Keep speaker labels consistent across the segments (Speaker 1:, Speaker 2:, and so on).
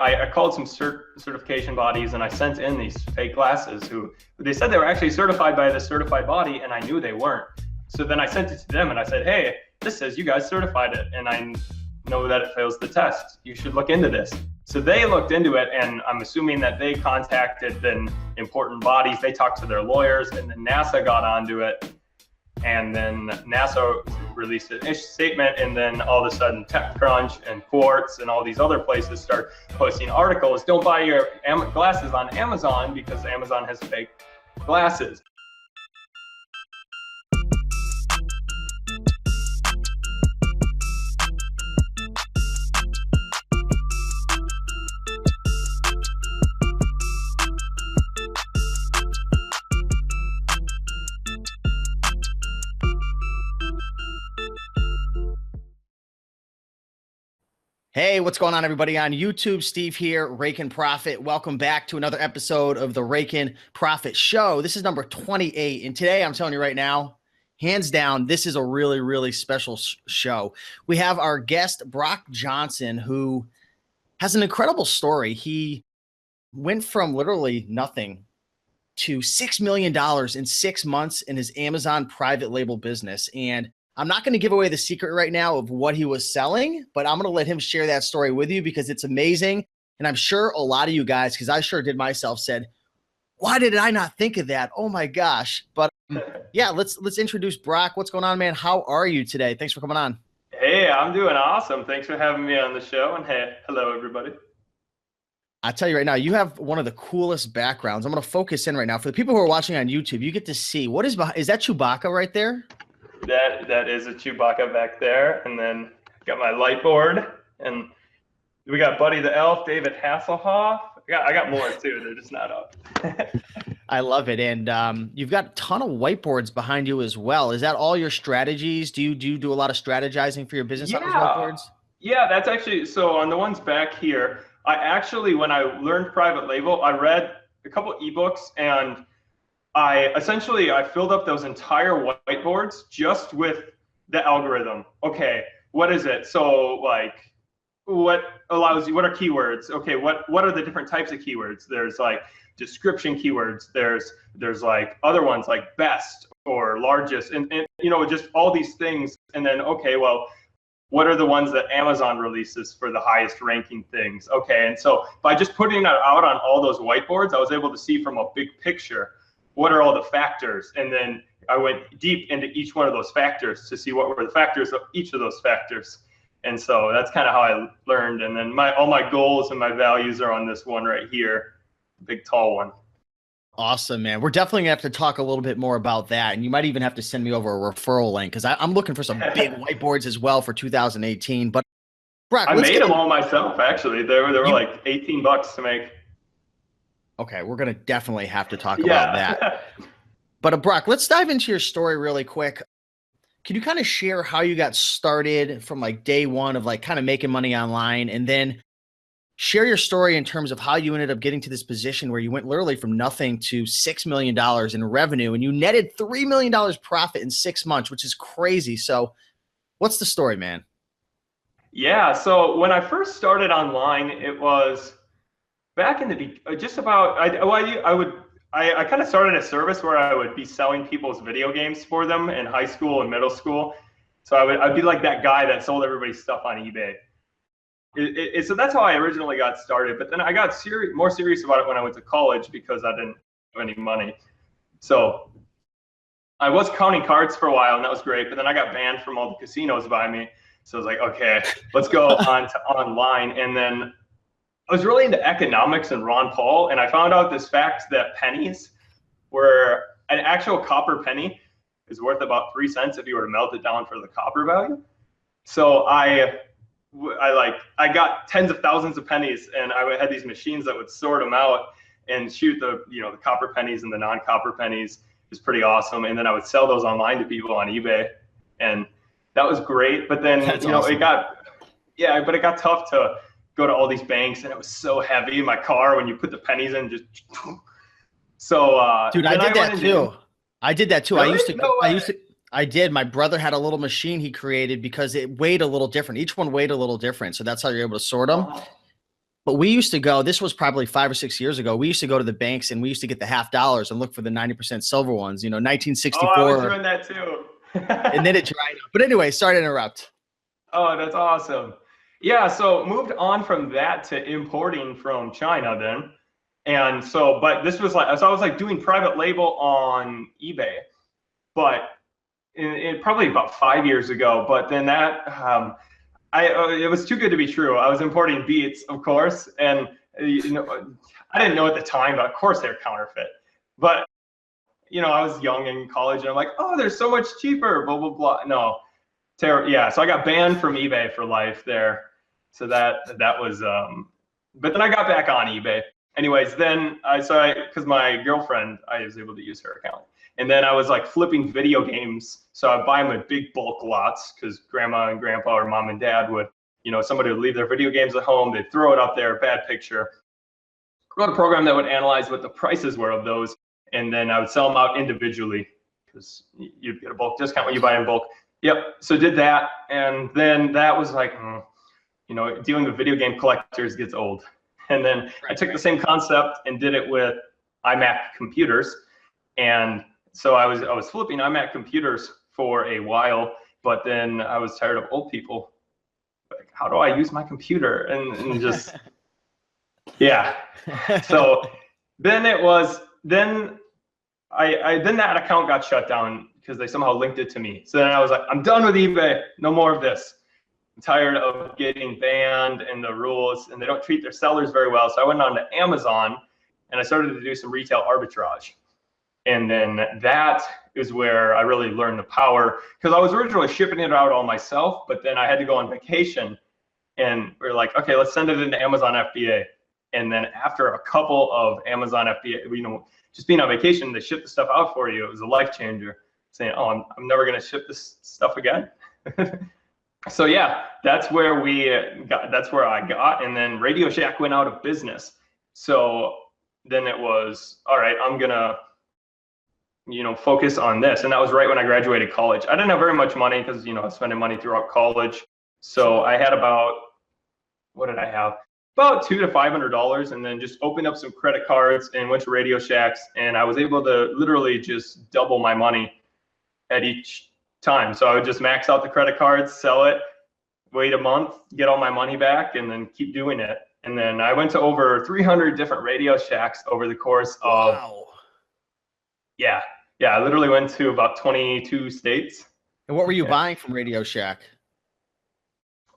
Speaker 1: I called some certification bodies and I sent in these fake glasses who they said they were actually certified by the certified body, and I knew they weren't. So then I sent it to them and I said, hey, this says you guys certified it, and I know that it fails the test. You should look into this. So they looked into it, and I'm assuming that they contacted then important bodies. They talked to their lawyers, and then NASA got onto it. And then NASA released an statement, and then all of a sudden TechCrunch and Quartz and all these other places start posting articles. Don't buy your glasses on Amazon because Amazon has fake glasses.
Speaker 2: Hey, what's going on, everybody on YouTube? Steve here, Raiken Profit. Welcome back to another episode of the Raiken Profit Show. This is number 28, and today I'm telling you right now, hands down, this is a really, really special show. We have our guest, Brock Johnson, who has an incredible story. He went from literally nothing to $6 million in 6 months in his Amazon private label business. And I'm not going to give away the secret right now of what he was selling, but I'm going to let him share that story with you because it's amazing. And I'm sure a lot of you guys, because I sure did myself, said, why did I not think of that? Oh my gosh. But yeah, let's introduce Brock. What's going on, man? How are you today? Thanks for coming on.
Speaker 1: Hey, I'm doing awesome. Thanks for having me on the show. And hey, hello, everybody.
Speaker 2: I tell you right now, you have one of the coolest backgrounds. I'm going to focus in right now. For the people who are watching on YouTube, you get to see what is that Chewbacca right there?
Speaker 1: That is a Chewbacca back there, and then got my light board, and we got Buddy the Elf, David Hasselhoff. I got more too. They're just not up.
Speaker 2: I love it, and you've got a ton of whiteboards behind you as well. Is that all your strategies? Do you do a lot of strategizing for your business on those whiteboards?
Speaker 1: Yeah, that's actually so. On the ones back here, I actually, when I learned private label, I read a couple ebooks, and I filled up those entire whiteboards just with the algorithm. Okay, what is it? So like, what allows you, what are keywords? Okay, what are the different types of keywords? There's like description keywords. There's like other ones like best or largest, and you know, just all these things. And then, okay, well, what are the ones that Amazon releases for the highest ranking things? Okay, and so by just putting that out on all those whiteboards, I was able to see from a big picture what are all the factors, and then I went deep into each one of those factors to see what were the factors of each of those factors. And so that's kind of how I learned. And then all my goals and my values are on this one right here, big tall one.
Speaker 2: Awesome, man. We're definitely gonna have to talk a little bit more about that, and you might even have to send me over a referral link because I'm looking for some big whiteboards as well for 2018. But Brock,
Speaker 1: I made them all myself, actually. They were like $18 to make.
Speaker 2: Okay, we're going to definitely have to talk about that. But Brock, let's dive into your story really quick. Can you kind of share how you got started from like day one of like kind of making money online, and then share your story in terms of how you ended up getting to this position where you went literally from nothing to $6 million in revenue, and you netted $3 million profit in 6 months, which is crazy. So what's the story, man?
Speaker 1: Yeah, so when I first started online, it was back in the I kind of started a service where I would be selling people's video games for them in high school and middle school. So I'd be like that guy that sold everybody stuff on eBay. So that's how I originally got started. But then I got more serious about it when I went to college because I didn't have any money. So I was counting cards for a while, and that was great. But then I got banned from all the casinos by me. So I was like, okay, let's go on to online. And then I was really into economics and Ron Paul, and I found out this fact that pennies were an actual copper penny is worth about 3 cents if you were to melt it down for the copper value. So I got tens of thousands of pennies, and I had these machines that would sort them out and shoot the copper pennies and the non-copper pennies. It was pretty awesome. And then I would sell those online to people on eBay, and that was great. But then awesome. It got tough to go to all these banks, and it was so heavy in my car when you put the pennies in. Dude,
Speaker 2: I did that too. I did that too. Really? I did. My brother had a little machine he created because it weighed a little different. Each one weighed a little different. So that's how you're able to sort them. But we used to go, this was probably 5 or 6 years ago. We used to go to the banks and we used to get the $50 and look for the 90% silver ones, you know,
Speaker 1: Oh, I
Speaker 2: 1964.
Speaker 1: was doing that too.
Speaker 2: And then it dried up. But anyway, sorry to interrupt.
Speaker 1: Oh, that's awesome. Yeah, so moved on from that to importing from China then. And so, but this was like, so I was like doing private label on eBay, but in probably about 5 years ago. But then that, it was too good to be true. I was importing beats, of course, and you know, I didn't know at the time, but of course they're counterfeit. But you know, I was young in college, and I'm like, oh, they're so much cheaper, blah blah blah. No, yeah. So I got banned from eBay for life there. So that was, but then I got back on eBay. Anyways, then because my girlfriend, I was able to use her account. And then I was like flipping video games. So I'd buy them in big bulk lots because grandma and grandpa or mom and dad would, you know, somebody would leave their video games at home. They'd throw it up there, bad picture. Wrote a program that would analyze what the prices were of those. And then I would sell them out individually because you'd get a bulk discount when you buy in bulk. Yep. So did that. And then that was like, you know, dealing with video game collectors gets old. And then I took the same concept and did it with iMac computers. And so I was flipping iMac computers for a while, but then I was tired of old people. Like, how do I use my computer? And just, yeah. So then it was, then then that account got shut down because they somehow linked it to me. So then I was like, I'm done with eBay. No more of this. I'm tired of getting banned and the rules, and they don't treat their sellers very well. So I went on to Amazon and I started to do some retail arbitrage. And then that is where I really learned the power, because I was originally shipping it out all myself, but then I had to go on vacation and we are like, okay, let's send it into Amazon FBA. And then after a couple of Amazon FBA, you know, just being on vacation, they ship the stuff out for you. It was a life changer, saying, oh, I'm never going to ship this stuff again. So yeah, that's where that's where I got. And then Radio Shack went out of business. So then it was, all right, I'm going to, you know, focus on this. And that was right when I graduated college. I didn't have very much money because, you know, I was spending money throughout college. So I had about, what did I have? About $200 to $500, and then just opened up some credit cards and went to Radio Shacks. And I was able to literally just double my money at each time. So I would just max out the credit cards, sell it, wait a month, get all my money back, and then keep doing it. And then I went to over 300 different Radio Shacks over the course of,
Speaker 2: wow.
Speaker 1: Yeah, I literally went to about 22 states.
Speaker 2: And what were you buying from Radio Shack?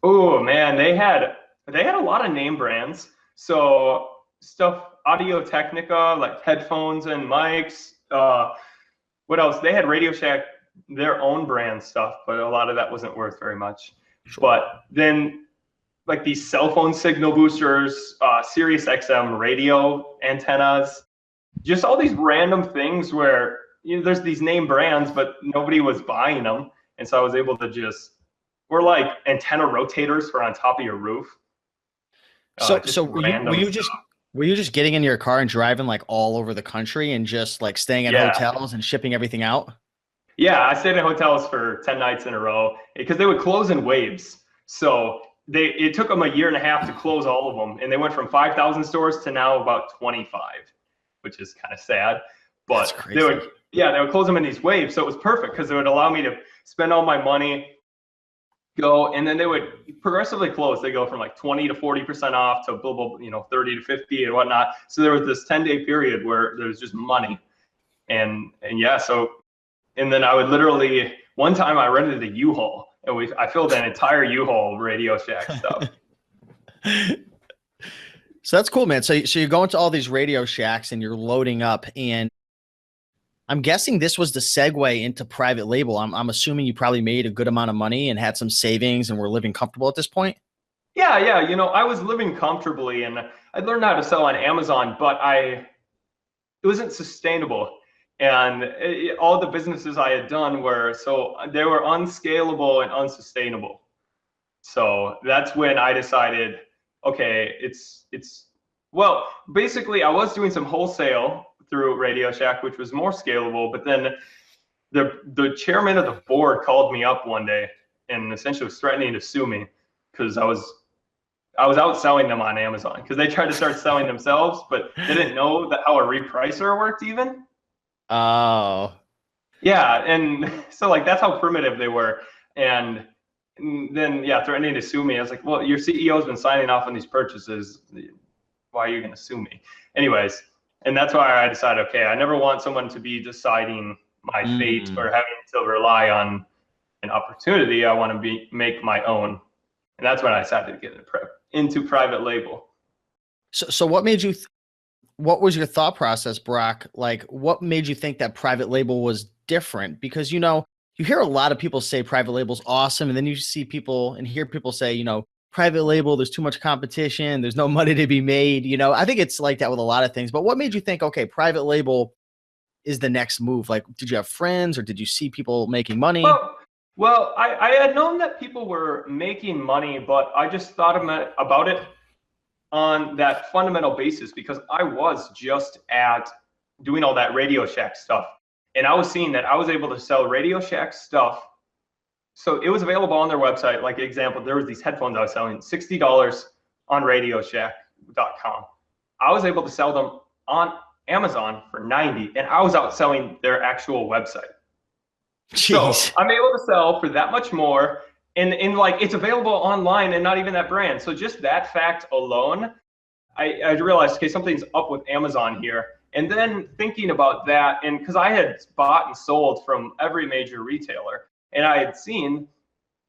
Speaker 1: Oh man, they had a lot of name brands. So stuff, Audio Technica, like headphones and mics. What else? They had Radio Shack, their own brand stuff, but a lot of that wasn't worth very much. Sure. But then like these cell phone signal boosters, Sirius XM radio antennas, just all these random things where, you know, there's these name brands, but nobody was buying them. And so I was able to just, we're like antenna rotators for on top of your roof.
Speaker 2: So were you just getting in your car and driving like all over the country and just like staying at hotels and shipping everything out?
Speaker 1: Yeah, I stayed in hotels for 10 nights in a row because they would close in waves. So it took them a year and a half to close all of them. And they went from 5,000 stores to now about 25, which is kind of sad. But they would close them in these waves. So it was perfect because it would allow me to spend all my money, go, and then they would progressively close. They go from like 20 to 40% off to blah, blah, you know, 30 to 50 and whatnot. So there was this 10-day period where there was just money. And yeah, so, and then I would literally, one time I rented a U-Haul and I filled an entire U-Haul Radio Shack stuff.
Speaker 2: So that's cool, man. So you're going to all these Radio Shacks and you're loading up, and I'm guessing this was the segue into private label. I'm assuming you probably made a good amount of money and had some savings and were living comfortable at this point.
Speaker 1: Yeah. You know, I was living comfortably and I learned how to sell on Amazon, but it wasn't sustainable. And all the businesses I had done they were unscalable and unsustainable. So that's when I decided, okay, well, basically I was doing some wholesale through Radio Shack, which was more scalable, but then the chairman of the board called me up one day and essentially was threatening to sue me because I was I was outselling them on Amazon because they tried to start selling themselves, but they didn't know that how a repricer worked even.
Speaker 2: Oh,
Speaker 1: Yeah, and so like that's how primitive they were. And then yeah, threatening to sue me. I was like, well, your CEO's been signing off on these purchases. Why are you going to sue me? Anyways, and that's why I decided, okay, I never want someone to be deciding my fate or having to rely on an opportunity. I want to make my own. And that's when I decided to get into private label.
Speaker 2: So what made you, what was your thought process, Brock? Like, what made you think that private label was different? Because, you hear a lot of people say private label's awesome. And then you see people and hear people say, private label, there's too much competition. There's no money to be made. I think it's like that with a lot of things. But what made you think, okay, private label is the next move? Like, did you have friends or did you see people making money?
Speaker 1: Well, I had known that people were making money, but I just thought about it on that fundamental basis because I was just at doing all that Radio Shack stuff. And I was seeing that I was able to sell Radio Shack stuff. So it was available on their website. Like example, there was these headphones I was selling $60 on RadioShack.com. I was able to sell them on Amazon for 90, and I was outselling their actual website.
Speaker 2: Jeez.
Speaker 1: So I'm able to sell for that much more, and like it's available online and not even that brand. So just that fact alone, I realized, okay, something's up with Amazon here. And then thinking about that, and because I had bought and sold from every major retailer, and I had seen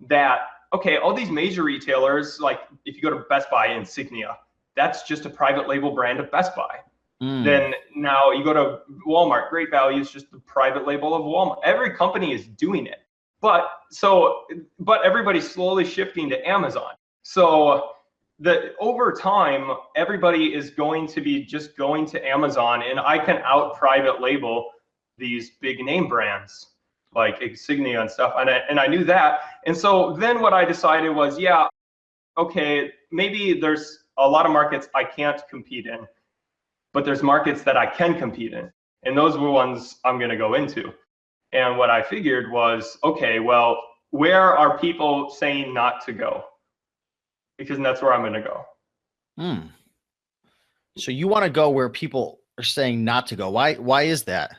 Speaker 1: that, okay, all these major retailers, like if you go to Best Buy, Insignia, that's just a private label brand of Best Buy. Then now you go to Walmart, Great Value is just the private label of Walmart. Every company is doing it. But everybody's slowly shifting to Amazon. So over time, everybody is going to be just going to Amazon, and I can out private label these big name brands like Insignia and stuff. And I knew that. And so then what I decided was, yeah, okay, maybe there's a lot of markets I can't compete in, but there's markets that I can compete in. And those were ones I'm going to go into. And what I figured was, okay, well, where are people saying not to go? Because that's where I'm going to go.
Speaker 2: So you want to go where people are saying not to go. Why is that?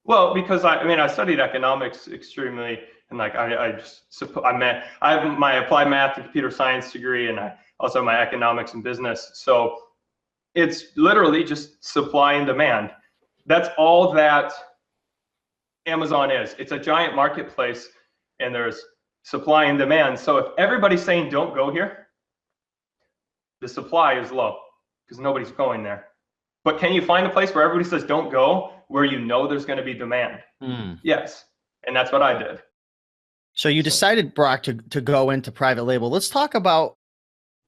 Speaker 1: Well, because I studied economics extremely, and like I have my applied math and computer science degree, and I also have my economics and business. So it's literally just supply and demand. That's all that Amazon is. It's a giant marketplace, and there's supply and demand. So if everybody's saying don't go here, the supply is low because nobody's going there. But can you find a place where everybody says don't go, where you know there's going to be demand? Yes. And that's what I did.
Speaker 2: So you decided, Brock, to go into private label. Let's talk about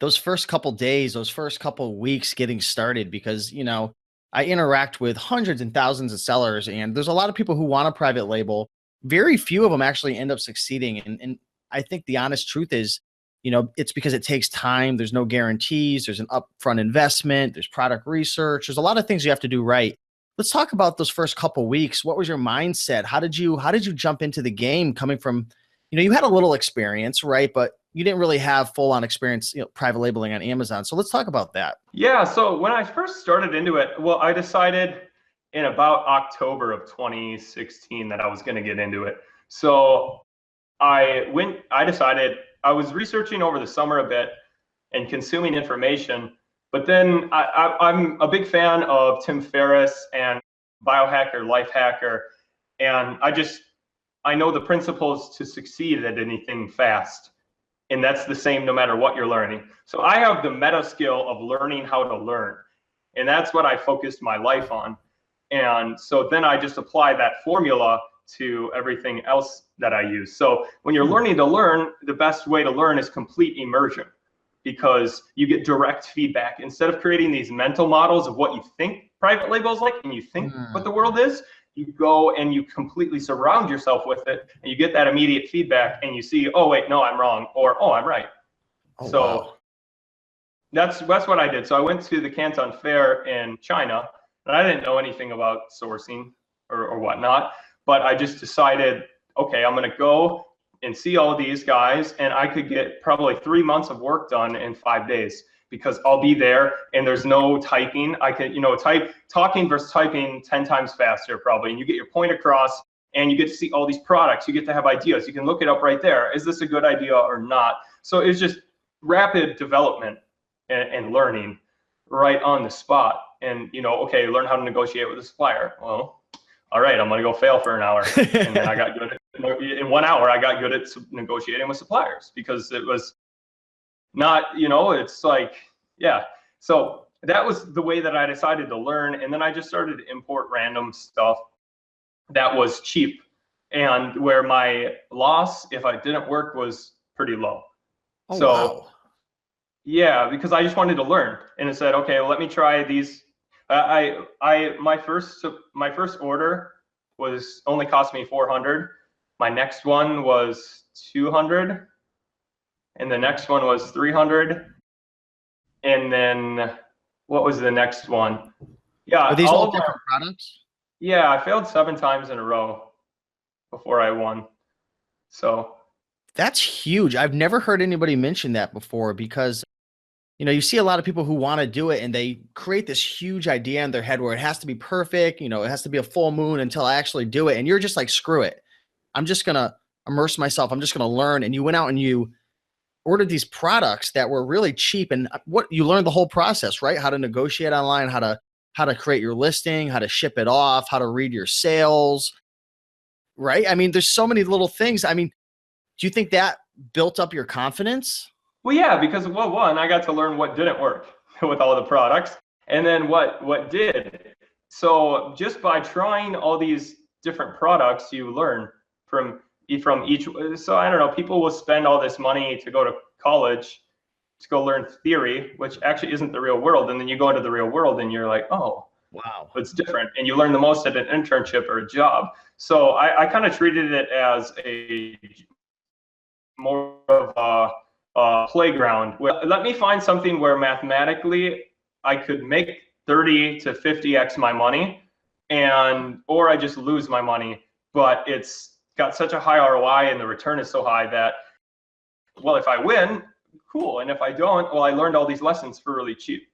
Speaker 2: those first couple days, those first couple weeks getting started, because, I interact with hundreds and thousands of sellers, and there's a lot of people who want a private label. Very few of them actually end up succeeding. And I think the honest truth is, it's because it takes time. There's no guarantees. There's an upfront investment. There's product research. There's a lot of things you have to do right. Let's talk about those first couple weeks. What was your mindset? How did you jump into the game coming from, you had a little experience, right? But you didn't really have full on experience, private labeling on Amazon. So let's talk about that.
Speaker 1: Yeah. So when I first started into it, well, I decided in about October of 2016 that I was going to get into it. So I decided I was researching over the summer a bit and consuming information, but then I'm a big fan of Tim Ferriss and Biohacker, Life Hacker, and I know the principles to succeed at anything fast. And that's the same no matter what you're learning. So I have the meta skill of learning how to learn. And that's what I focused my life on. And so then I just apply that formula to everything else that I use. So when you're learning to learn, the best way to learn is complete immersion, because you get direct feedback. Instead of creating these mental models of what you think private label is like and you think what the world is, you go and you completely surround yourself with it, and you get that immediate feedback, and you see, oh wait, no, I'm wrong, or oh, I'm right. Wow. That's what I did. So I went to the Canton Fair in China, and I didn't know anything about sourcing or whatnot, but I just decided, okay, I'm gonna go and see all these guys, and I could get probably 3 months of work done in 5 days because I'll be there and there's no typing. I can, talking versus typing 10 times faster probably, and you get your point across and you get to see all these products. You get to have ideas. You can look it up right there. Is this a good idea or not? So it's just rapid development and learning right on the spot. And, okay, learn how to negotiate with a supplier. Well, all right, I'm going to go fail for an hour. And then I got good in 1 hour, I got good at negotiating with suppliers because it was not, it's like, yeah. So that was the way that I decided to learn. And then I just started to import random stuff that was cheap and where my loss, if I didn't work, was pretty low.
Speaker 2: Oh,
Speaker 1: so
Speaker 2: wow.
Speaker 1: Yeah, because I just wanted to learn, and it said, okay, well, let me try these. My first order was only cost me 400. My next one was 200, and the next one was 300, and then what was the next one? Yeah,
Speaker 2: are these all different products?
Speaker 1: Yeah, I failed 7 times in a row before I won. So
Speaker 2: that's huge. I've never heard anybody mention that before because you see a lot of people who want to do it and they create this huge idea in their head where it has to be perfect. It has to be a full moon until I actually do it. And you're just like, screw it. I'm just going to immerse myself. I'm just going to learn. And you went out and you ordered these products that were really cheap. And what you learned the whole process, right? How to negotiate online, how to create your listing, how to ship it off, how to read your sales, right? I mean, there's so many little things. I mean, do you think that built up your confidence?
Speaker 1: Well, yeah, because one, I got to learn what didn't work with all the products, and then what did. So just by trying all these different products, you learn from each. So I don't know, people will spend all this money to go to college to go learn theory, which actually isn't the real world, and then you go into the real world and you're like, oh,
Speaker 2: wow,
Speaker 1: it's different, and you learn the most at an internship or a job. So I kind of treated it as a more of a playground. Well, let me find something where mathematically I could make 30 to 50x my money, or I just lose my money, but it's got such a high ROI and the return is so high that, well, if I win, cool, and if I don't, well, I learned all these lessons for really cheap.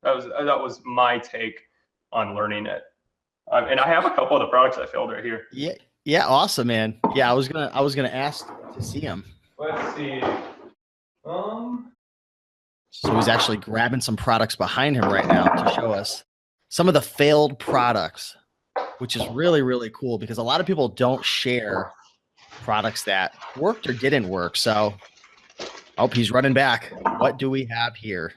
Speaker 1: That was my take on learning it. And I have a couple of the products I failed right here.
Speaker 2: Yeah, awesome, man. Yeah, I was gonna ask to see them.
Speaker 1: Let's see.
Speaker 2: So he's actually grabbing some products behind him right now to show us some of the failed products, which is really, really cool because a lot of people don't share products that worked or didn't work. So, oh, he's running back. What do we have here?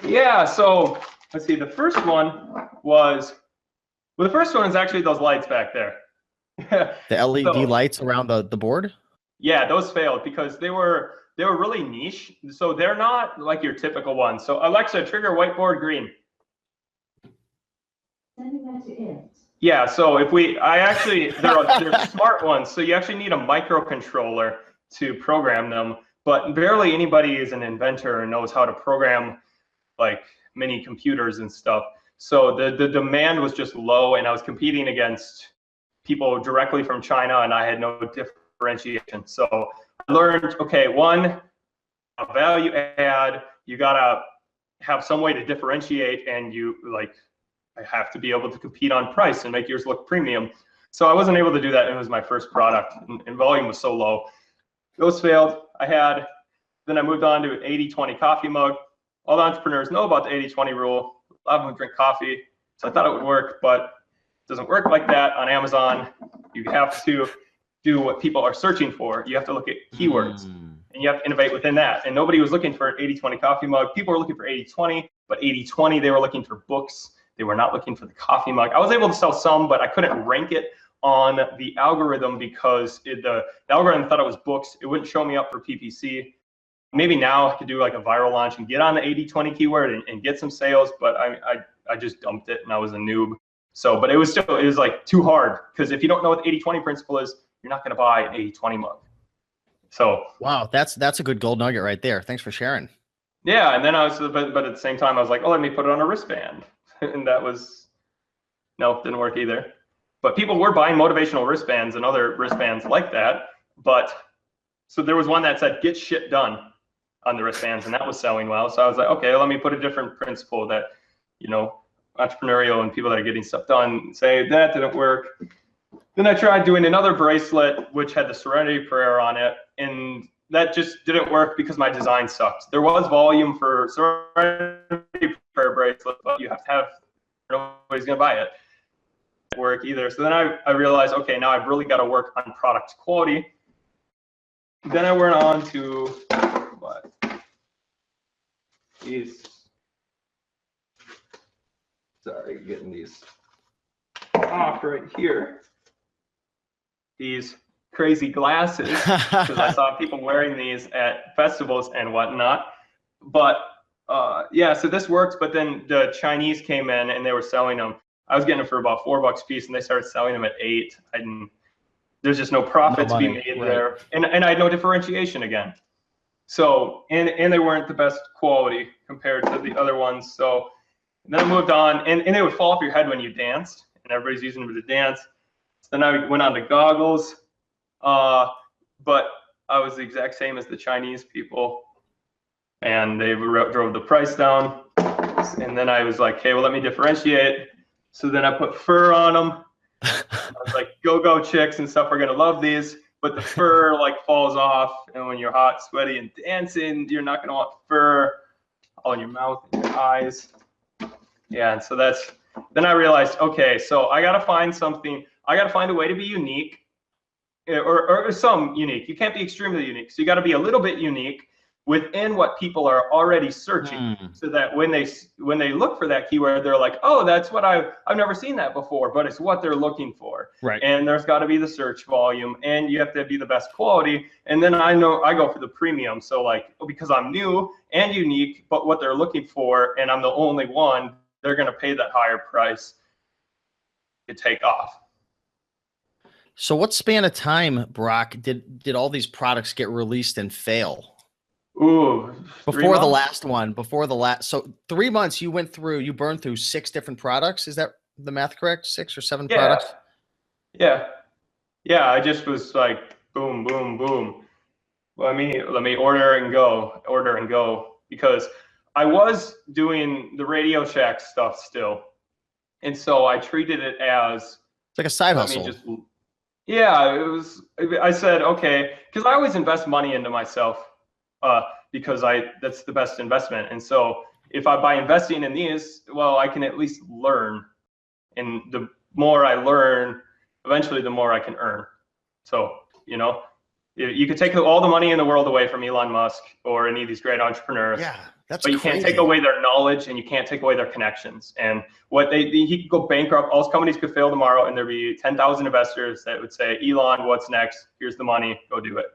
Speaker 1: Yeah, so let's see. The first one is actually those lights back there.
Speaker 2: The LED lights around the board?
Speaker 1: Yeah, those failed because they were really niche. So they're not like your typical ones. So Alexa, trigger whiteboard green.
Speaker 3: Sending that to it.
Speaker 1: Yeah, so they're smart ones. So you actually need a microcontroller to program them, but barely anybody is an inventor and knows how to program like mini computers and stuff. So the demand was just low, and I was competing against people directly from China, and I had no differentiation. So I learned, okay, one, a value add, you gotta have some way to differentiate, and I have to be able to compete on price and make yours look premium. So I wasn't able to do that. It was my first product, and volume was so low. Those failed. Then I moved on to an 80-20 coffee mug. All the entrepreneurs know about the 80-20 rule. A lot of them drink coffee, so I thought it would work, but it doesn't work like that on Amazon. You have to do what people are searching for. You have to look at keywords, and you have to innovate within that. And nobody was looking for an 80-20 coffee mug. People were looking for 80-20, but 80-20, they were looking for books. They were not looking for the coffee mug. I was able to sell some, but I couldn't rank it on the algorithm because the algorithm thought it was books. It wouldn't show me up for PPC. Maybe now I could do like a viral launch and get on the 80-20 keyword and get some sales, but I just dumped it and I was a noob. So, but it was like too hard, because if you don't know what the 80-20 principle is, you're not going to buy an 80-20 mug. So
Speaker 2: wow, that's a good gold nugget right there. Thanks for sharing.
Speaker 1: Yeah, and then but at the same time I was like, oh, let me put it on a wristband, and didn't work either. But people were buying motivational wristbands and other wristbands like that, But so there was one that said "get shit done" on the wristbands, and that was selling well. So I was like, okay, let me put a different principle that, entrepreneurial and people that are getting stuff done say that didn't work. Then I tried doing another bracelet which had the Serenity Prayer on it, and that just didn't work because my design sucked. There was volume for Serenity Prayer bracelet, but you have to have, nobody's gonna buy it. Didn't work either. So then I realized, okay, now I've really got to work on product quality. Then I went on to what? Sorry, getting these off right here. These crazy glasses, because I saw people wearing these at festivals and whatnot. But yeah, so this worked, but then the Chinese came in and they were selling them. I was getting them for about $4 a piece, and they started selling them at $8. There's just no profit to be made there, and I had no differentiation again. So and they weren't the best quality compared to the other ones. So then I moved on, and they would fall off your head when you danced, and everybody's using them to dance. So then I went on to goggles, but I was the exact same as the Chinese people, and they drove the price down. And then I was like, okay, well, let me differentiate. So then I put fur on them. I was like, go-go chicks and stuff are gonna love these, but the fur like falls off, and when you're hot, sweaty, and dancing, you're not gonna want fur all in your mouth and your eyes. Yeah, and so then I realized, okay, so I gotta find something. I gotta find a way to be unique, or some unique. You can't be extremely unique, so you gotta be a little bit unique within what people are already searching, so that when they look for that keyword, they're like, oh, that's what I've never seen that before, but it's what they're looking for.
Speaker 2: Right.
Speaker 1: And there's got to be the search volume, and you have to be the best quality. And then I know I go for the premium. So like, because I'm new and unique, but what they're looking for, and I'm the only one, they're going to pay that higher price to take off.
Speaker 2: So what span of time, Brock, did all these products get released and fail?
Speaker 1: Ooh,
Speaker 2: before the last one, so 3 months you burned through 6 different products. Is that the math correct? 6 or 7 products?
Speaker 1: Yeah. I just was like, boom, boom, boom. Let me order and go, because I was doing the Radio Shack stuff still. And so I treated it as,
Speaker 2: it's like a side hustle.
Speaker 1: Yeah, it was, I said, okay, because I always invest money into myself. Because that's the best investment. And so if by investing in these, well, I can at least learn. And the more I learn, eventually the more I can earn. So, you could take all the money in the world away from Elon Musk or any of these great entrepreneurs.
Speaker 2: Yeah, that's
Speaker 1: but you
Speaker 2: crazy.
Speaker 1: Can't take away their knowledge, and you can't take away their connections. And he could go bankrupt. All his companies could fail tomorrow, and there'd be 10,000 investors that would say, Elon, what's next? Here's the money, go do it.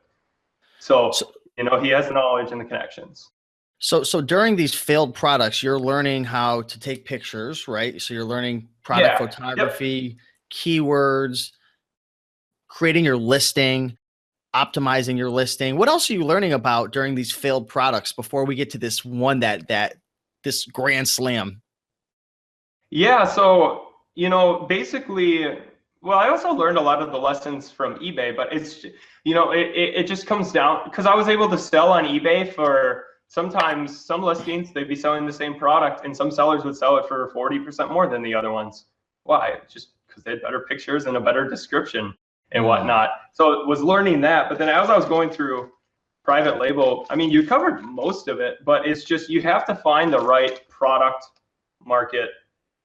Speaker 1: So he has the knowledge and the connections.
Speaker 2: So during these failed products, you're learning how to take pictures, right? So you're learning product photography, keywords, creating your listing, optimizing your listing. What else are you learning about during these failed products before we get to this one this grand slam?
Speaker 1: Yeah, so basically, well, I also learned a lot of the lessons from eBay, but it's, it just comes down, because I was able to sell on eBay for sometimes some listings, they'd be selling the same product, and some sellers would sell it for 40% more than the other ones. Why? Just because they had better pictures and a better description and whatnot. So it was learning that. But then as I was going through private label, I mean, you covered most of it, but it's just, you have to find the right product market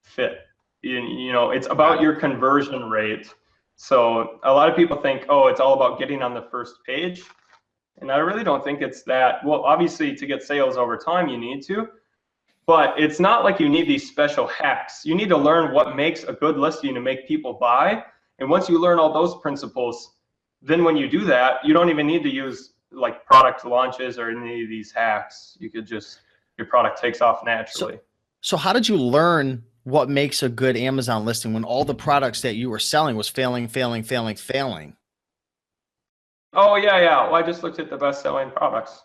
Speaker 1: fit. It's about your conversion rate. So a lot of people think, oh, it's all about getting on the first page. And I really don't think it's that. Well, obviously to get sales over time, you need to, but it's not like you need these special hacks. You need to learn what makes a good listing to make people buy. And once you learn all those principles, then when you do that, you don't even need to use like product launches or any of these hacks. You could just, your product takes off naturally.
Speaker 2: So how did you learn what makes a good Amazon listing when all the products that you were selling was failing?
Speaker 1: Oh yeah. Well, I just looked at the best-selling products.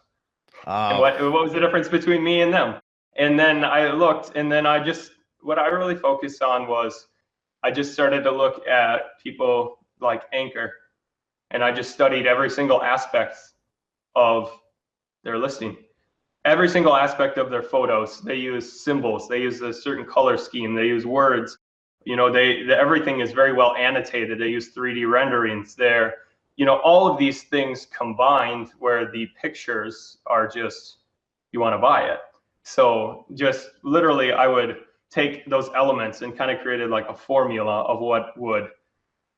Speaker 1: And what was the difference between me and them? And then I looked, and then what I really focused on was, I just started to look at people like Anchor. and I just studied every single aspect of their listing, every single aspect of their photos. They use symbols, they use a certain color scheme, they use words. You know, everything is very well annotated. They use 3D renderings there. You know, all of these things combined where the pictures are just, you want to buy it. So just literally I would take those elements and kind of created like a formula of what would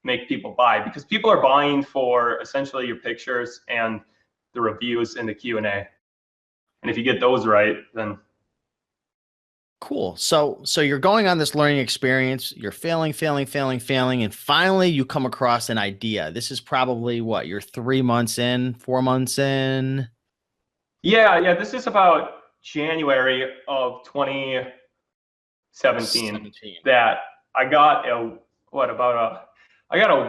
Speaker 1: make people buy, because people are buying for essentially your pictures and the reviews and the Q&A. And if you get those right, then
Speaker 2: cool. So you're going on this learning experience, you're failing, and finally you come across an idea. This is probably what, you're 3 months in, 4 months in?
Speaker 1: Yeah, this is about January of 2017 that I got a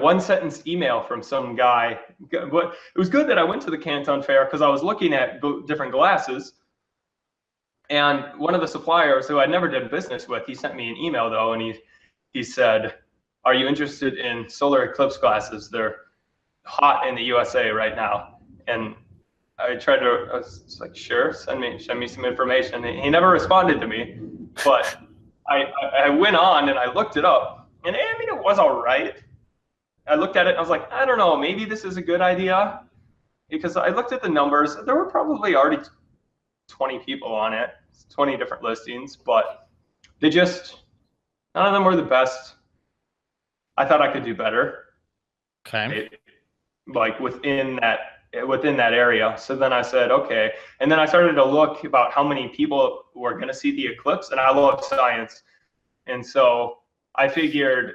Speaker 1: one-sentence email from some guy. But it was good that I went to the Canton Fair because I was looking at different glasses. And one of the suppliers who I'd never done business with, he sent me an email though, and he said, "Are you interested in solar eclipse glasses? They're hot in the USA right now." And I was like, "Sure, send me some information." He never responded to me, but I went on and I looked it up, and I mean, it was all right. I looked at it and I was like, I don't know, maybe this is a good idea, because I looked at the numbers. There were probably already 20 people on it, 20 different listings, but none of them were the best. I thought I could do better.
Speaker 2: Okay.
Speaker 1: Like within that area. So then I said, okay. And then I started to look about how many people were going to see the eclipse, and I love science. And so I figured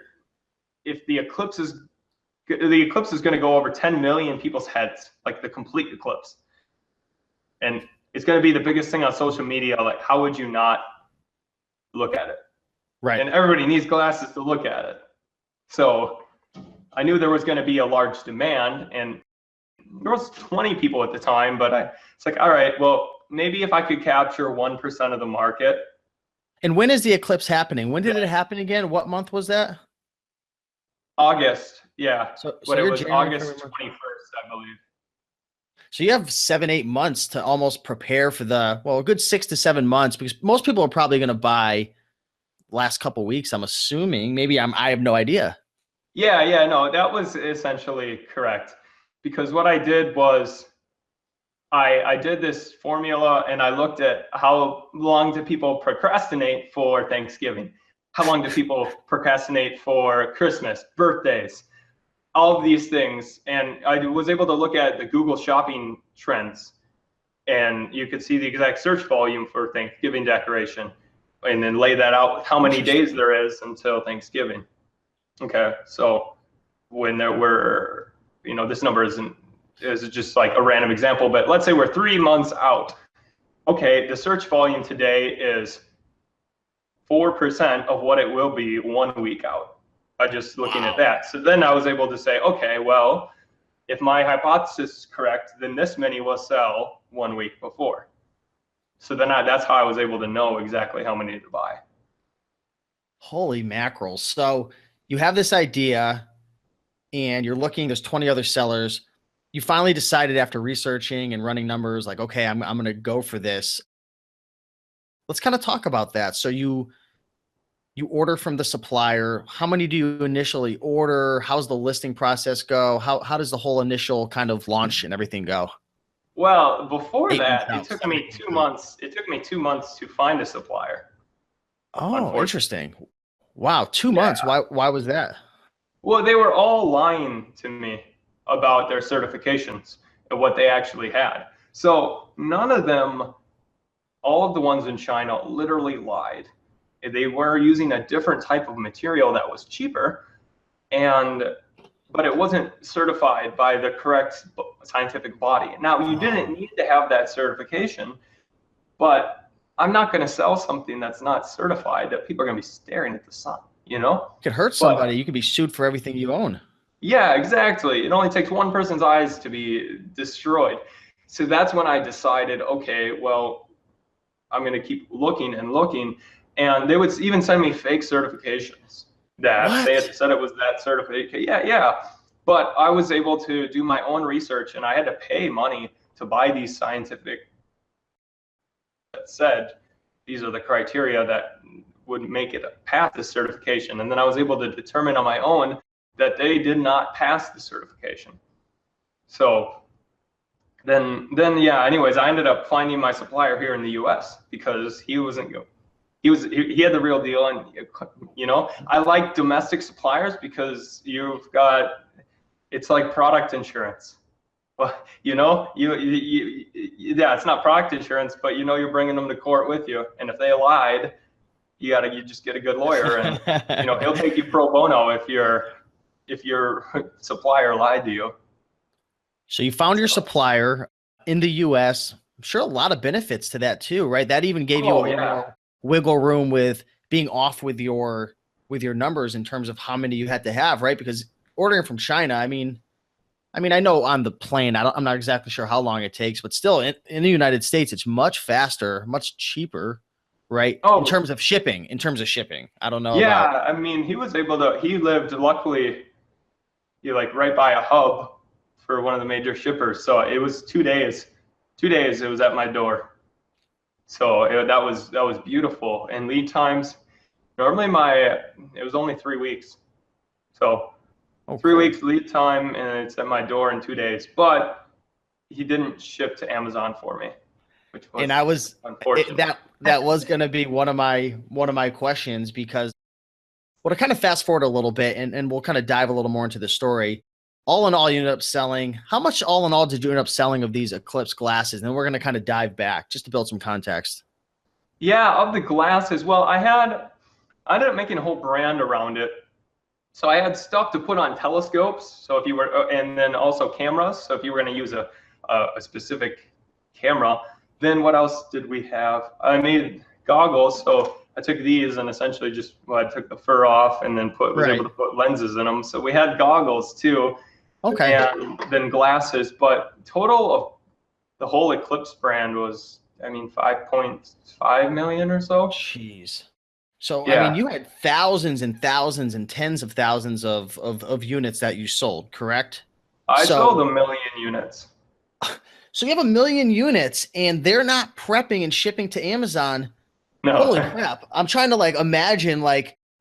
Speaker 1: if the eclipse is going to go over 10 million people's heads, like the complete eclipse. And it's going to be the biggest thing on social media. Like, how would you not look at it?
Speaker 2: Right.
Speaker 1: And everybody needs glasses to look at it. So I knew there was going to be a large demand, and there was 20 people at the time, but it's like, all right, well, maybe if I could capture 1% of the market.
Speaker 2: And when is the eclipse happening? When did it happen again? What month was that?
Speaker 1: August. Yeah.
Speaker 2: So
Speaker 1: but it was
Speaker 2: January,
Speaker 1: August 21st, I believe.
Speaker 2: So you have 7-8 months to almost prepare for a good 6 to 7 months, because most people are probably going to buy last couple of weeks, I'm assuming. Maybe I have no idea.
Speaker 1: Yeah, no, that was essentially correct. Because what I did was I did this formula, and I looked at how long do people procrastinate for Thanksgiving? How long do people procrastinate for Christmas, birthdays, all of these things? And I was able to look at the Google shopping trends, and you could see the exact search volume for Thanksgiving decoration, and then lay that out with how many days there is until Thanksgiving. Okay, so when there were, this number is just like a random example, but let's say we're 3 months out. Okay, the search volume today is 4% of what it will be 1 week out by just looking at that. So then I was able to say, okay, well, if my hypothesis is correct, then this many will sell 1 week before. So then that's how I was able to know exactly how many to buy.
Speaker 2: Holy mackerel. So you have this idea and you're looking, there's 20 other sellers. You finally decided after researching and running numbers, like, okay, I'm going to go for this. Let's kind of talk about that. So you order from the supplier. How many do you initially order? How's the listing process go? How does the whole initial kind of launch and everything go?
Speaker 1: Well, before that, it took me 2 months. It took me 2 months to find a supplier.
Speaker 2: Oh, interesting. Wow, 2 months. Why was that?
Speaker 1: Well, they were all lying to me about their certifications and what they actually had. So none of them, all of the ones in China, literally lied. They were using a different type of material that was cheaper, but it wasn't certified by the correct scientific body. Now, you didn't need to have that certification, but I'm not going to sell something that's not certified that people are going to be staring at the sun, It
Speaker 2: could hurt somebody. You could be sued for everything you own.
Speaker 1: Yeah, exactly. It only takes one person's eyes to be destroyed. So that's when I decided, okay, well, I'm going to keep looking and looking. And they would even send me fake certifications that they had said it was that certification. Yeah. But I was able to do my own research, and I had to pay money to buy these scientific that said these are the criteria that would make it pass the certification. And then I was able to determine on my own that they did not pass the certification. So then yeah, anyways, I ended up finding my supplier here in the US because he wasn't good. He had the real deal. And you know, I like domestic suppliers because it's like product insurance. Well, you know, yeah, it's not product insurance, but you know, you're bringing them to court with you, and if they lied, you just get a good lawyer, and you know, he'll take you pro bono if your supplier lied to you.
Speaker 2: So you found your supplier in the US. I'm sure a lot of benefits to that too, right? That even gave you a little more wiggle room with being off with your numbers in terms of how many you had to have, right? Because ordering from China, I mean, I know on the plane, I'm not exactly sure how long it takes, but still in the United States, it's much faster, much cheaper, right? In terms of shipping, I don't know.
Speaker 1: Yeah. I mean, he lived luckily like right by a hub for one of the major shippers. So it was 2 days, it was at my door. So that was beautiful. And lead times, normally it was only 3 weeks. So 3 weeks lead time, and it's at my door in 2 days. But he didn't ship to Amazon for me, which was unfortunate.
Speaker 2: That was going to be one of my questions, because to kind of fast forward a little bit, and we'll kind of dive a little more into the story. All in all, you ended up selling. How much all in all did you end up selling of these Eclipse glasses? And then we're going to kind of dive back just to build some context.
Speaker 1: Yeah, of the glasses. Well, I ended up making a whole brand around it. So I had stuff to put on telescopes. So if you were, and then also cameras. So if you were going to use a specific camera, then what else did we have? I made goggles. So I took these and essentially I took the fur off and then was able to put lenses in them. So we had goggles too.
Speaker 2: Okay.
Speaker 1: And then glasses, but total of the whole Eclipse brand was, I mean, 5.5 million or so.
Speaker 2: Jeez. So, yeah. I mean, you had thousands and thousands and tens of thousands of units that you sold, correct?
Speaker 1: I sold 1 million units.
Speaker 2: So you have 1 million units and they're not prepping and shipping to Amazon.
Speaker 1: No.
Speaker 2: Holy crap. I'm trying to imagine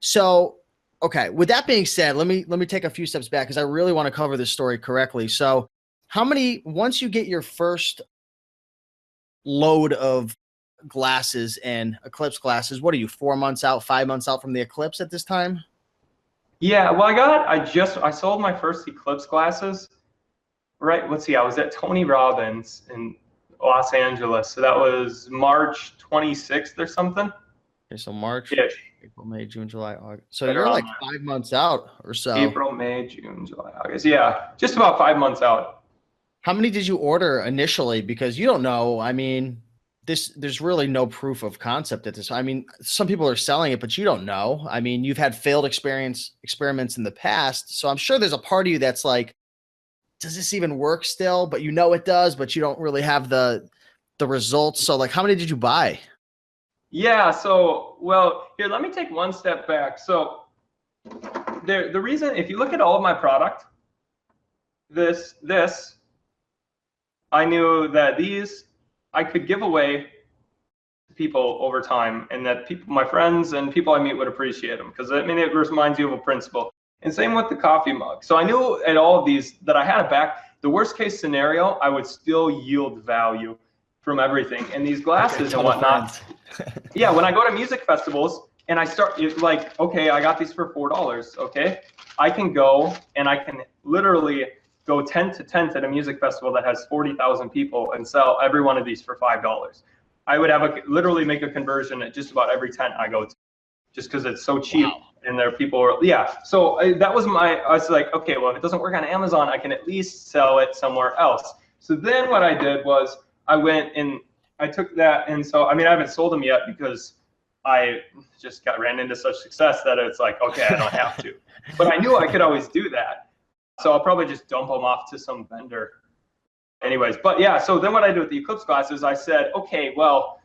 Speaker 2: so, okay. With that being said, let me take a few steps back because I really want to cover this story correctly. So once you get your first load of glasses and Eclipse glasses, what are you, 4 months out, 5 months out from the Eclipse at this time?
Speaker 1: Yeah, well, I sold my first Eclipse glasses, right? Let's see, I was at Tony Robbins in Los Angeles. So that was March 26th or something.
Speaker 2: Okay, so March, April, May, June, July, August. So you're 5 months out or so.
Speaker 1: April, May, June, July, August. Yeah, just about 5 months out.
Speaker 2: How many did you order initially? Because you don't know. I mean, there's really no proof of concept at this. I mean, some people are selling it, but you don't know. I mean, you've had failed experiments in the past. So I'm sure there's a part of you that's like, does this even work still? But you know it does, but you don't really have the results. So how many did you buy?
Speaker 1: Yeah. So, well, here, let me take one step back. So the reason, if you look at all of my product, this, I knew that these I could give away to people over time, and that my friends and people I meet would appreciate them, because I mean, it reminds you of a principle. And same with the coffee mug. So I knew at all of these that I had it back. The worst case scenario, I would still yield value from everything. And these glasses and whatnot. Yeah, when I go to music festivals and I start, it's like, okay, I got these for $4. Okay, I can go and I can literally go tent to tent at a music festival that has 40,000 people and sell every one of these for $5. I would literally make a conversion at just about every tent I go to, just because it's so cheap. Wow. And there are people, So that was I was like, okay, well, if it doesn't work on Amazon, I can at least sell it somewhere else. So then what I did was I went and I took that. And so, I mean, I haven't sold them yet because I just ran into such success that it's like, okay, I don't have to. But I knew I could always do that. So I'll probably just dump them off to some vendor. Anyways, but yeah, so then what I did with the Eclipse glasses, I said, okay, well,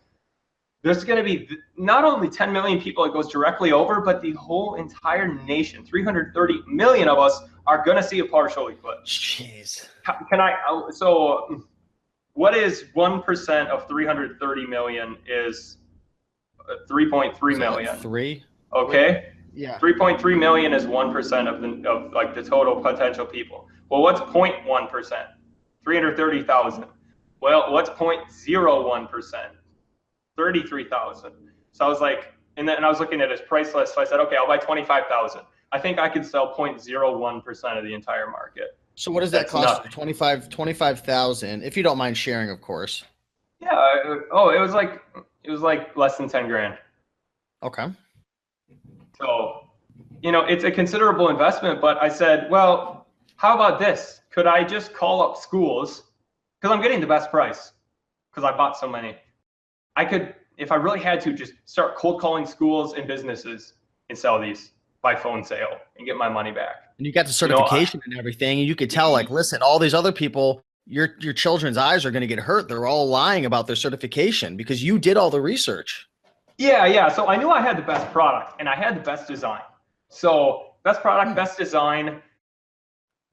Speaker 1: there's going to be not only 10 million people it goes directly over, but the whole entire nation, 330 million of us are going to see a partial eclipse.
Speaker 2: Jeez.
Speaker 1: Can I, so what is 1% of 330 million is 3.3 million.
Speaker 2: 3?
Speaker 1: Okay.
Speaker 2: Yeah.
Speaker 1: 3.3 million is 1% of like the total potential people. Well, what's 0.1%? 330,000. Well, what's 0.01%? 33,000. So I was like, and I was looking at his price list. So I said, okay, I'll buy 25,000. I think I could sell 0.01% of the entire market.
Speaker 2: So what does that cost? 25,000, if you don't mind sharing, of course.
Speaker 1: Yeah. Oh, it was like less than 10 grand.
Speaker 2: Okay.
Speaker 1: So, you know, it's a considerable investment, but I said, well, how about this? Could I just call up schools? Because I'm getting the best price because I bought so many. I could, if I really had to, just start cold calling schools and businesses and sell these by phone sale and get my money back.
Speaker 2: And you got the certification and everything, and you could tell, like, listen, all these other people, your children's eyes are going to get hurt. They're all lying about their certification because you did all the research.
Speaker 1: Yeah. So I knew I had the best product and I had the best design. So best product, best design.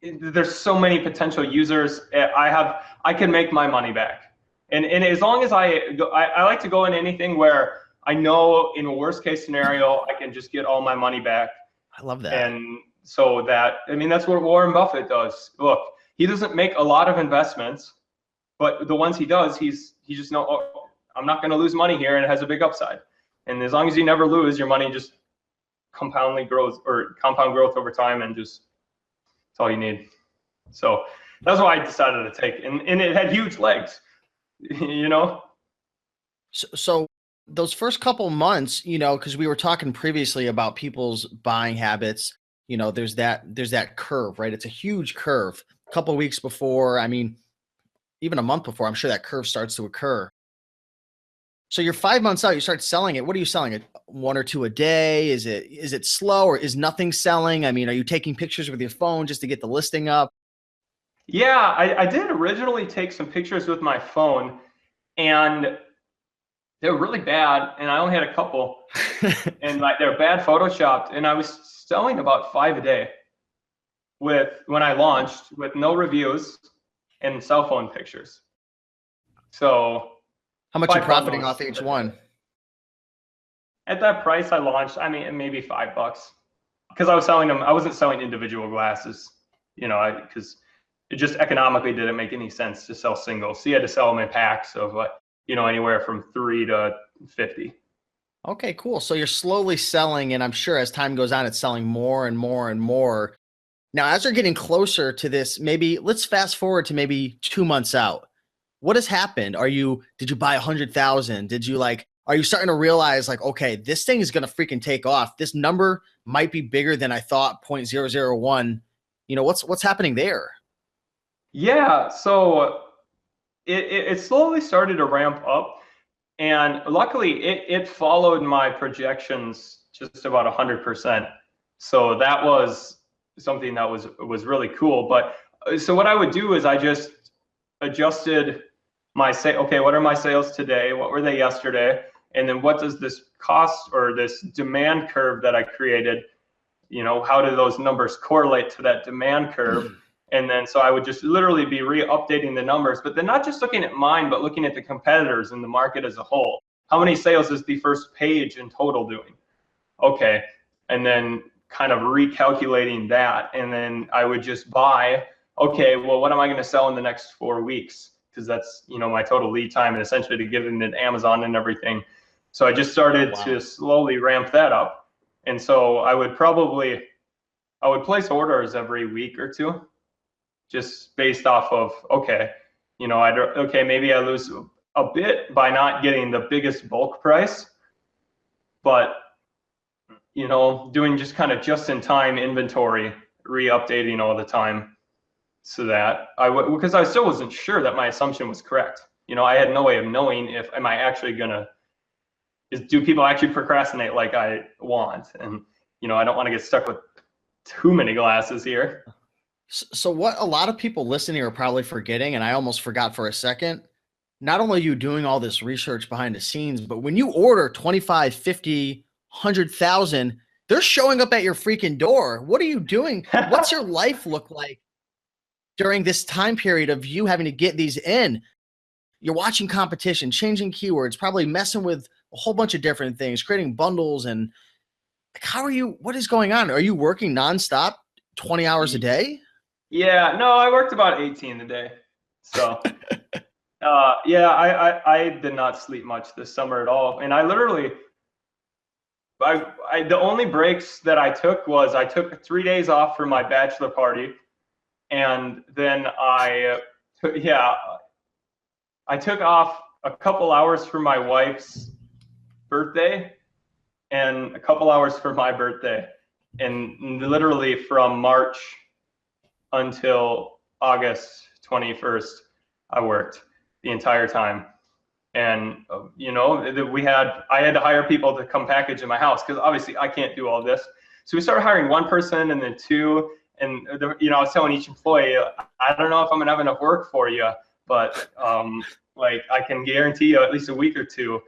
Speaker 1: There's so many potential users. I can make my money back. And as long as I like to go in anything where I know in a worst case scenario, I can just get all my money back.
Speaker 2: I love that.
Speaker 1: And so that, I mean, that's what Warren Buffett does. Look, he doesn't make a lot of investments, but the ones he does, he just know, oh, I'm not going to lose money here, and it has a big upside. And as long as you never lose, your money just compound growth over time, and just that's all you need. So that's why I decided to take, and it had huge legs, you know?
Speaker 2: So those first couple months, you know, because we were talking previously about people's buying habits, you know, there's that curve, right? It's a huge curve. A couple of weeks before, I mean, even a month before, I'm sure that curve starts to occur. So you're 5 months out, you start selling it. What are you selling? It 1 or 2 a day? Is it slow, or is nothing selling? I mean, are you taking pictures with your phone just to get the listing up?
Speaker 1: Yeah, I did originally take some pictures with my phone, and they were really bad, and I only had a couple, and like they're bad photoshopped, and I was selling about 5 a day when I launched, with no reviews and cell phone pictures. So
Speaker 2: how much are you profiting off each one?
Speaker 1: At that price I launched, I mean, maybe $5, because I was selling them. I wasn't selling individual glasses, you know, because it just economically didn't make any sense to sell singles. So you had to sell them in packs of, you know, anywhere from 3 to 50.
Speaker 2: Okay, cool. So you're slowly selling, and I'm sure as time goes on, it's selling more and more and more. Now, as you're getting closer to this, maybe let's fast forward to maybe 2 months out. What has happened? Did you buy 100,000? Are you starting to realize, like, okay, this thing is going to freaking take off. This number might be bigger than I thought, 0.001. You know, what's happening there?
Speaker 1: Yeah. So it slowly started to ramp up, and luckily it followed my projections just about 100%. So that was something that was really cool. But so what I would do is I just adjusted okay, what are my sales today? What were they yesterday? And then what does this cost, or this demand curve that I created, you know, how do those numbers correlate to that demand curve? And then so I would just literally be updating the numbers, but then not just looking at mine, but looking at the competitors in the market as a whole. How many sales is the first page in total doing? Okay. And then kind of recalculating that. And then I would just buy, okay, well, what am I going to sell in the next 4 weeks? Because that's, you know, my total lead time, and essentially to give it to Amazon and everything. So I just started to slowly ramp that up. And so I would place orders every week or two, just based off of, okay, you know, maybe I lose a bit by not getting the biggest bulk price, but, you know, doing just kind of just-in-time inventory, re-updating all the time, so that because I still wasn't sure that my assumption was correct. You know, I had no way of knowing do people actually procrastinate like I want? And, you know, I don't want to get stuck with too many glasses here.
Speaker 2: So what a lot of people listening are probably forgetting, and I almost forgot for a second, not only are you doing all this research behind the scenes, but when you order 25, 50, 100,000, They're showing up at your freaking door. What are you doing? What's your life look like during this time period of you having to get these in? You're watching competition, changing keywords, probably messing with a whole bunch of different things, creating bundles. And like, how are you? What is going on? Are you working nonstop 20 hours a day?
Speaker 1: Yeah, no, I worked about 18 a day. So yeah, I did not sleep much this summer at all. And I literally, the only breaks that I took was I took 3 days off for my bachelor party. And then I took off a couple hours for my wife's birthday and a couple hours for my birthday. And literally from March until August 21st, I worked the entire time. And I had to hire people to come package in my house because obviously I can't do all this. So we started hiring one person and then two. And I was telling each employee, I don't know if I'm gonna have enough work for you, but like I can guarantee you at least a week or two.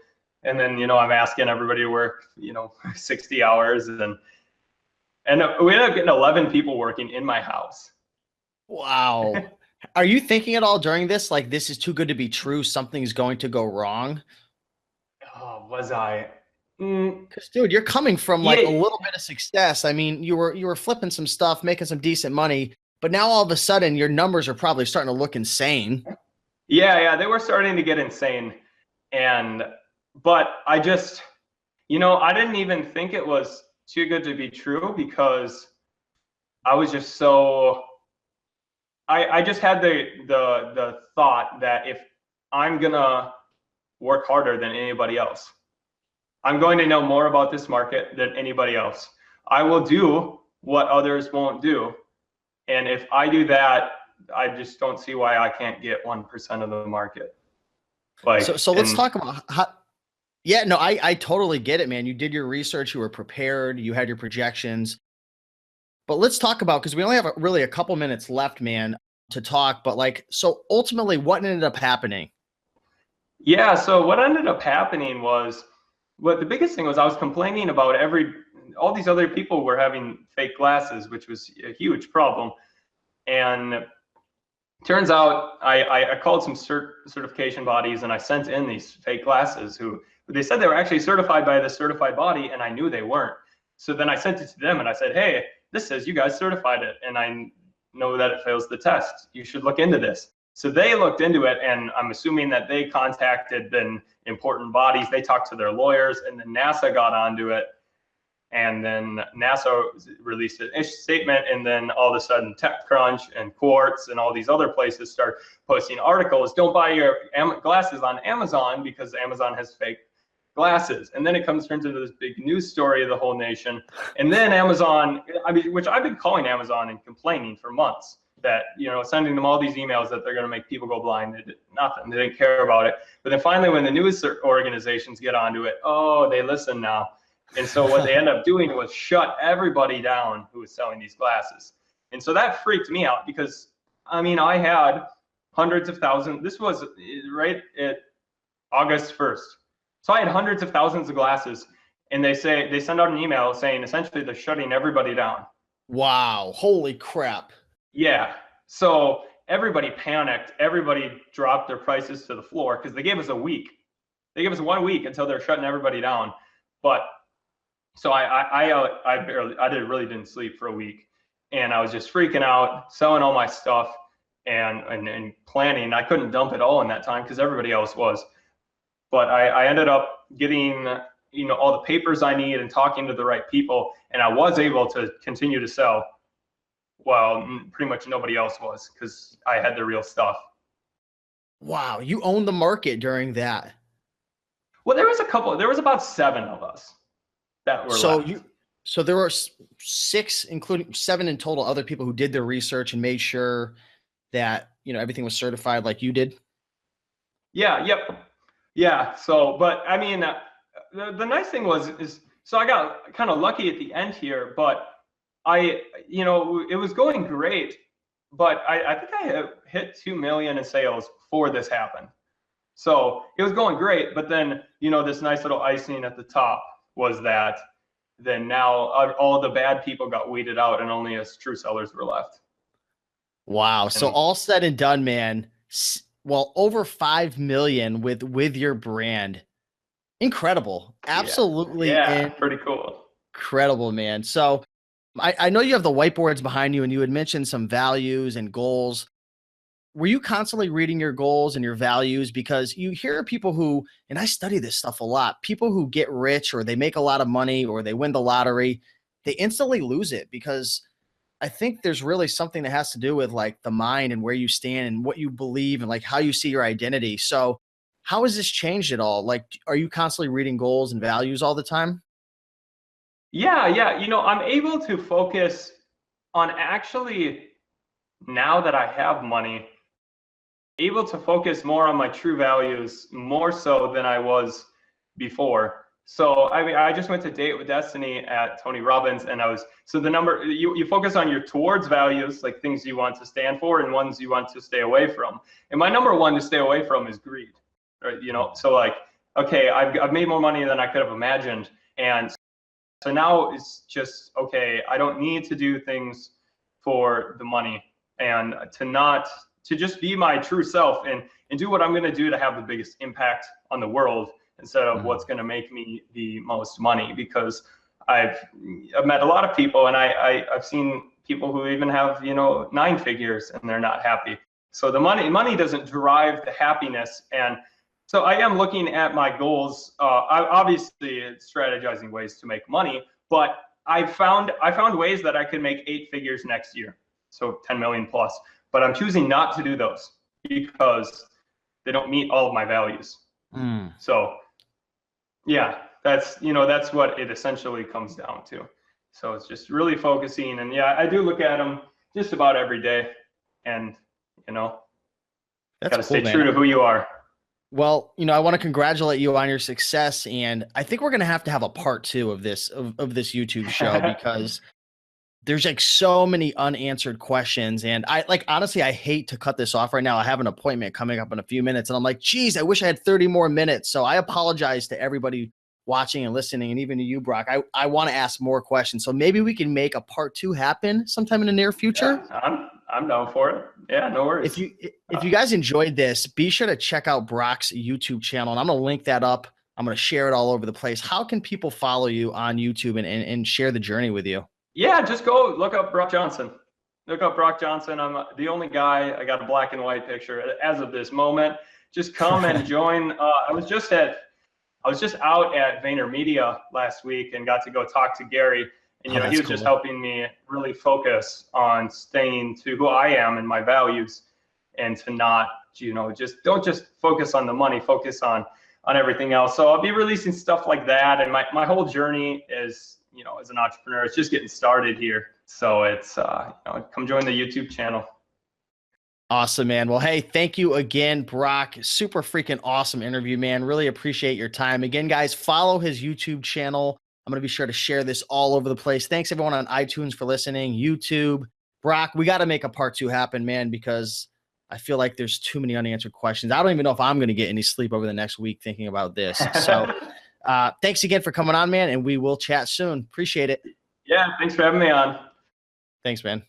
Speaker 1: And then I'm asking everybody to work 60 hours, and we ended up getting 11 people working in my house.
Speaker 2: Wow. Are you thinking at all during this, like, this is too good to be true, something's going to go wrong?
Speaker 1: Oh, was I?
Speaker 2: Because dude, you're coming from like a little bit of success. I mean, you were flipping some stuff, making some decent money, but now all of a sudden your numbers are probably starting to look insane.
Speaker 1: Yeah, they were starting to get insane. But I just, I didn't even think it was too good to be true because I was just so, I just had the thought that if I'm gonna work harder than anybody else, I'm going to know more about this market than anybody else. I will do what others won't do. And if I do that, I just don't see why I can't get 1% of the market.
Speaker 2: So let's talk about how. Yeah, no, I totally get it, man. You did your research, you were prepared, you had your projections. But let's talk about, because we only have really a couple minutes left, man, to talk. But like, so ultimately, what ended up happening?
Speaker 1: Yeah, so what ended up happening was, the biggest thing was I was complaining about all these other people were having fake glasses, which was a huge problem. And turns out I called some certification bodies and I sent in these fake glasses they said they were actually certified by the certified body, and I knew they weren't. So then I sent it to them and I said, hey, this says you guys certified it, and I know that it fails the test. You should look into this. So they looked into it, and I'm assuming that they contacted then important bodies. They talked to their lawyers, and then NASA got onto it. And then NASA released a statement, and then all of a sudden TechCrunch and Quartz and all these other places start posting articles. Don't buy your glasses on Amazon because Amazon has fake glasses. And then it turns into this big news story of the whole nation. And then Amazon, which I've been calling Amazon and complaining for months that, sending them all these emails that they're going to make people go blind. They did nothing. They didn't care about it. But then finally, when the news organizations get onto it, they listen now. And so what they end up doing was shut everybody down who was selling these glasses. And so that freaked me out because, I had hundreds of thousands. This was right at August 1st. So I had hundreds of thousands of glasses, and they send out an email saying essentially they're shutting everybody down.
Speaker 2: Wow. Holy crap.
Speaker 1: Yeah. So everybody panicked. Everybody dropped their prices to the floor because they gave us a week. They gave us 1 week until they're shutting everybody down. But so I really didn't sleep for a week, and I was just freaking out, selling all my stuff and planning. I couldn't dump it all in that time because everybody else was. But I ended up getting, all the papers I need and talking to the right people, and I was able to continue to sell while pretty much nobody else was because I had the real stuff.
Speaker 2: Wow, you owned the market during that.
Speaker 1: Well, there was about 7 of us that were left.
Speaker 2: So there were 6, including 7 in total, other people who did their research and made sure that, everything was certified like you did.
Speaker 1: Yeah. Yep. Yeah. So, but the nice thing so I got kind of lucky at the end here, but it was going great, but I think I hit 2 million in sales before this happened. So it was going great, but then, this nice little icing at the top was that then now all the bad people got weeded out and only us true sellers were left.
Speaker 2: Wow. So
Speaker 1: And
Speaker 2: all said and done, man, well, over 5 million with your brand. Incredible. Absolutely
Speaker 1: yeah, pretty cool.
Speaker 2: incredible, man. So I know you have the whiteboards behind you and you had mentioned some values and goals. Were you constantly reading your goals and your values? Because you hear people who, and I study this stuff a lot, people who get rich or they make a lot of money or they win the lottery, they instantly lose it because I think there's really something that has to do with like the mind and where you stand and what you believe and like how you see your identity. So how has this changed at all? Like, are you constantly reading goals and values all the time?
Speaker 1: Yeah. I'm able to focus on actually, now that I have money, able to focus more on my true values more so than I was before. So I mean, I just went to Date with Destiny at Tony Robbins, and so the number you focus on your towards values, like things you want to stand for and ones you want to stay away from. And my number one to stay away from is greed, right? So like, okay, I've made more money than I could have imagined, and so now it's just, okay, I don't need to do things for the money, and to just be my true self and do what I'm going to do to have the biggest impact on the world instead of what's going to make me the most money. Because I've met a lot of people, and I've seen people who even have 9 figures and they're not happy. So the money doesn't drive the happiness. And so I am looking at my goals. I obviously strategizing ways to make money, but I found ways that I could make 8 figures next year, so 10 million plus. But I'm choosing not to do those because they don't meet all of my values. So yeah, that's what it essentially comes down to. So it's just really focusing, and yeah, I do look at them just about every day, and
Speaker 2: That's
Speaker 1: got to
Speaker 2: cool,
Speaker 1: stay
Speaker 2: man.
Speaker 1: true to who you are.
Speaker 2: Well, I want to congratulate you on your success, and I think we're going to have a part 2 of this YouTube show because there's like so many unanswered questions, and honestly, I hate to cut this off right now. I have an appointment coming up in a few minutes, and I'm like, geez, I wish I had 30 more minutes. So I apologize to everybody watching and listening, and even to you, Brock. I want to ask more questions, so maybe we can make a part 2 happen sometime in the near future.
Speaker 1: Yeah, I'm down for it. Yeah, no worries.
Speaker 2: If you guys enjoyed this, be sure to check out Brock's YouTube channel, and I'm going to link that up. I'm going to share it all over the place. How can people follow you on YouTube and share the journey with you?
Speaker 1: Yeah, just go look up Brock Johnson. Look up Brock Johnson. I'm the only guy. I got a black and white picture as of this moment. Just come and join. I was just out at VaynerMedia last week and got to go talk to Gary. And he was just helping me really focus on staying to who I am and my values, and to not, don't just focus on the money, focus on everything else. So I'll be releasing stuff like that. And my whole journey is, as an entrepreneur, it's just getting started here. So it's, come join the YouTube channel.
Speaker 2: Awesome, man. Well, hey, thank you again, Brock. Super freaking awesome interview, man. Really appreciate your time. Again, guys, follow his YouTube channel. I'm going to be sure to share this all over the place. Thanks everyone on iTunes for listening, YouTube. Brock, we got to make a part 2 happen, man, because I feel like there's too many unanswered questions. I don't even know if I'm going to get any sleep over the next week thinking about this. So thanks again for coming on, man, and we will chat soon. Appreciate it.
Speaker 1: Yeah, thanks for having me on.
Speaker 2: Thanks, man.